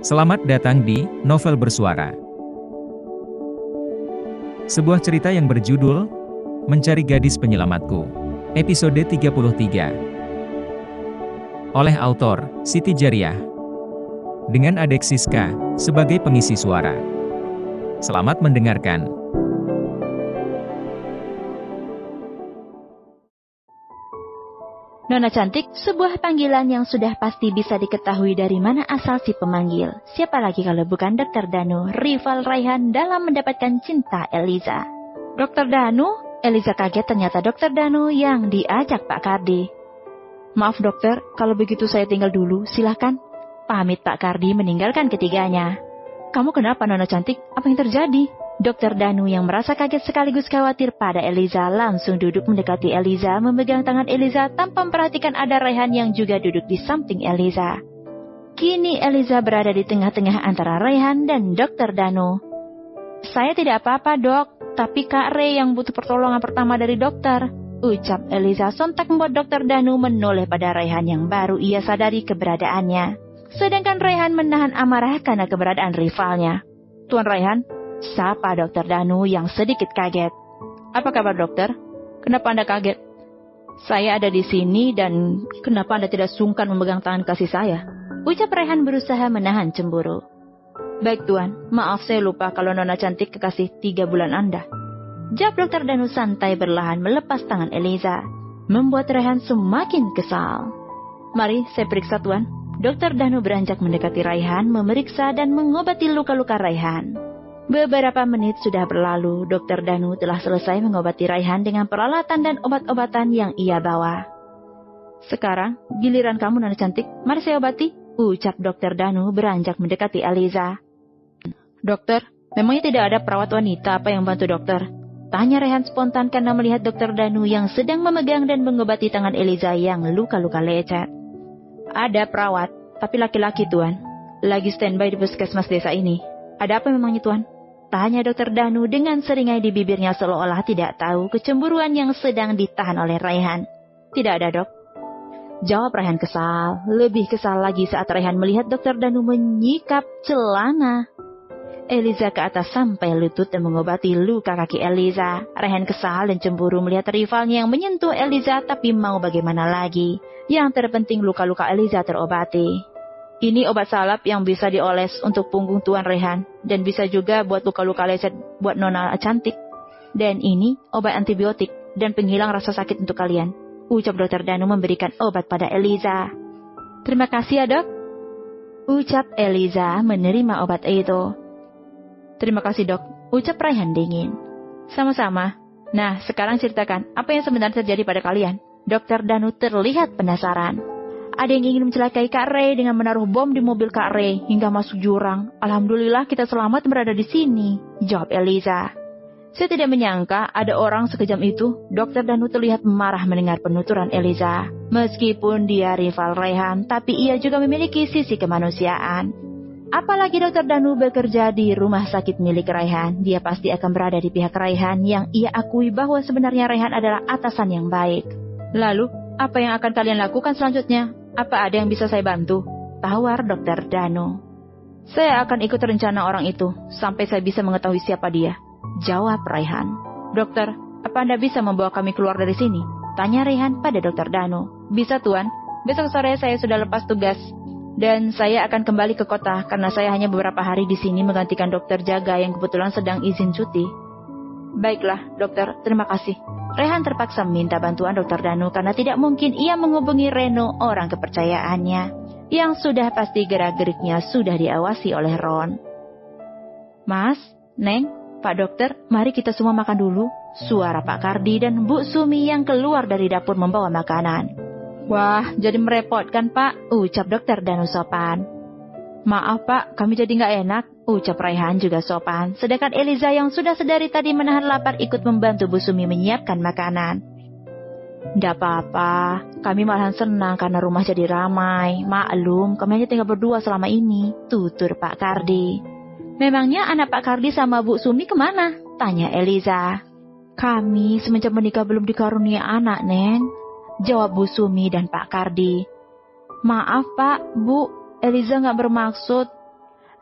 Selamat datang di Novel Bersuara. Sebuah cerita yang berjudul Mencari Gadis Penyelamatku, episode 33. Oleh autor Siti Jariah. Dengan Adek Siska sebagai pengisi suara. Selamat mendengarkan. Nona cantik, sebuah panggilan yang sudah pasti bisa diketahui dari mana asal si pemanggil. Siapa lagi kalau bukan Dr. Danu, rival Raihan dalam mendapatkan cinta Eliza. Dr. Danu? Eliza kaget ternyata Dr. Danu yang diajak Pak Kardi. Maaf dokter, kalau begitu saya tinggal dulu, silahkan. Pamit Pak Kardi meninggalkan ketiganya. Kamu kenapa Nona cantik? Apa yang terjadi? Dr. Danu yang merasa kaget sekaligus khawatir pada Eliza langsung duduk mendekati Eliza, memegang tangan Eliza tanpa memperhatikan ada Raihan yang juga duduk di samping Eliza. Kini Eliza berada di tengah-tengah antara Raihan dan Dr. Danu. Saya tidak apa-apa dok, tapi Kak Ray yang butuh pertolongan pertama dari dokter, ucap Eliza sontak membuat Dr. Danu menoleh pada Raihan yang baru ia sadari keberadaannya. Sedangkan Raihan menahan amarah karena keberadaan rivalnya. Tuan Raihan, sapa Dr. Danu yang sedikit kaget. Apa kabar dokter? Kenapa Anda kaget? Saya ada di sini dan kenapa Anda tidak sungkan memegang tangan kasih saya? Ucap Raihan berusaha menahan cemburu. Baik tuan, maaf saya lupa kalau Nona cantik kekasih 3 bulan Anda. Jawab Dr. Danu santai berlahan melepas tangan Eliza, membuat Raihan semakin kesal. Mari saya periksa tuan. Dr. Danu beranjak mendekati Raihan, memeriksa dan mengobati luka-luka Raihan. Beberapa menit sudah berlalu, Dr. Danu telah selesai mengobati Raihan dengan peralatan dan obat-obatan yang ia bawa. Sekarang, giliran kamu Nona cantik, mari saya obati, ucap Dr. Danu beranjak mendekati Eliza. Dokter, memangnya tidak ada perawat wanita apa yang bantu dokter? Tanya Raihan spontan karena melihat Dr. Danu yang sedang memegang dan mengobati tangan Eliza yang luka-luka lecet. Ada perawat, tapi laki-laki tuan. Lagi standby di puskesmas desa ini. Ada apa memangnya tuan? Tanya Dr. Danu dengan seringai di bibirnya seolah-olah tidak tahu kecemburuan yang sedang ditahan oleh Raihan. Tidak ada dok. Jawab Raihan kesal. Lebih kesal lagi saat Raihan melihat Dr. Danu menyikap celana Eliza ke atas sampai lutut dan mengobati luka kaki Eliza. Raihan kesal dan cemburu melihat rivalnya yang menyentuh Eliza, tapi mau bagaimana lagi. Yang terpenting luka-luka Eliza terobati. Ini obat salep yang bisa dioles untuk punggung Tuan Raihan. Dan bisa juga buat luka-luka lecet buat Nona cantik. Dan ini obat antibiotik dan penghilang rasa sakit untuk kalian. Ucap Dr. Danu memberikan obat pada Eliza. Terima kasih ya dok. Ucap Eliza menerima obat itu. Terima kasih dok. Ucap Raihan dingin. Sama-sama. Nah sekarang ceritakan apa yang sebenarnya terjadi pada kalian. Dr. Danu terlihat penasaran. Ada yang ingin mencelakai Kak Ray dengan menaruh bom di mobil Kak Ray hingga masuk jurang. Alhamdulillah kita selamat berada di sini, jawab Eliza. Saya tidak menyangka ada orang sekejam itu. Dr. Danu terlihat marah mendengar penuturan Eliza. Meskipun dia rival Raihan, tapi ia juga memiliki sisi kemanusiaan. Apalagi Dr. Danu bekerja di rumah sakit milik Raihan, dia pasti akan berada di pihak Raihan yang ia akui bahwa sebenarnya Raihan adalah atasan yang baik. Lalu, apa yang akan kalian lakukan selanjutnya? Apa ada yang bisa saya bantu? Tawar Dr. Danu. Saya akan ikut rencana orang itu, sampai saya bisa mengetahui siapa dia. Jawab Raihan. Dokter, apa Anda bisa membawa kami keluar dari sini? Tanya Raihan pada Dr. Danu. Bisa tuan, besok sore saya sudah lepas tugas. Dan saya akan kembali ke kota karena saya hanya beberapa hari di sini menggantikan dokter jaga yang kebetulan sedang izin cuti. Baiklah, dokter, terima kasih. Raihan terpaksa meminta bantuan Dr. Danu karena tidak mungkin ia menghubungi Reno, orang kepercayaannya, yang sudah pasti gerak-geriknya sudah diawasi oleh Ron. Mas, Neng, Pak Dokter, mari kita semua makan dulu. Suara Pak Kardi dan Bu Sumi yang keluar dari dapur membawa makanan. Wah, jadi merepotkan Pak, ucap Dr. Danu sopan. Maaf Pak, kami jadi nggak enak, ucap Raihan juga sopan. Sedangkan Eliza yang sudah sedari tadi menahan lapar ikut membantu Bu Sumi menyiapkan makanan. Nggak apa-apa, kami malahan senang karena rumah jadi ramai. Maklum, kami hanya tinggal berdua selama ini, tutur Pak Kardi. Memangnya anak Pak Kardi sama Bu Sumi kemana? Tanya Eliza. Kami semenjak menikah belum dikarunia anak, Neng, jawab Bu Sumi dan Pak Kardi. Maaf Pak, Bu, Eliza nggak bermaksud.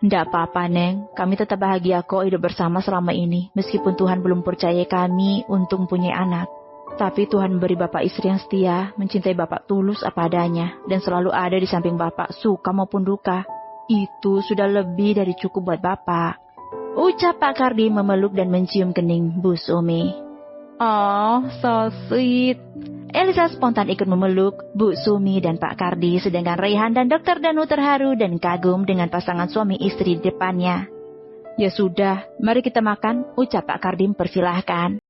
Nggak apa-apa Neng, kami tetap bahagia kok hidup bersama selama ini. Meskipun Tuhan belum percaya kami untuk mempunyai anak. Tapi Tuhan memberi Bapak istri yang setia, mencintai Bapak tulus apa adanya, dan selalu ada di samping Bapak suka maupun duka. Itu sudah lebih dari cukup buat Bapak. Ucap Pak Kardi memeluk dan mencium kening Bu Sumi. Oh, so sweet. Eliza spontan ikut memeluk Bu Sumi dan Pak Kardi, sedangkan Raihan dan Dr. Danu terharu dan kagum dengan pasangan suami istri di depannya. Ya sudah, mari kita makan, ucap Pak Kardi mempersilahkan.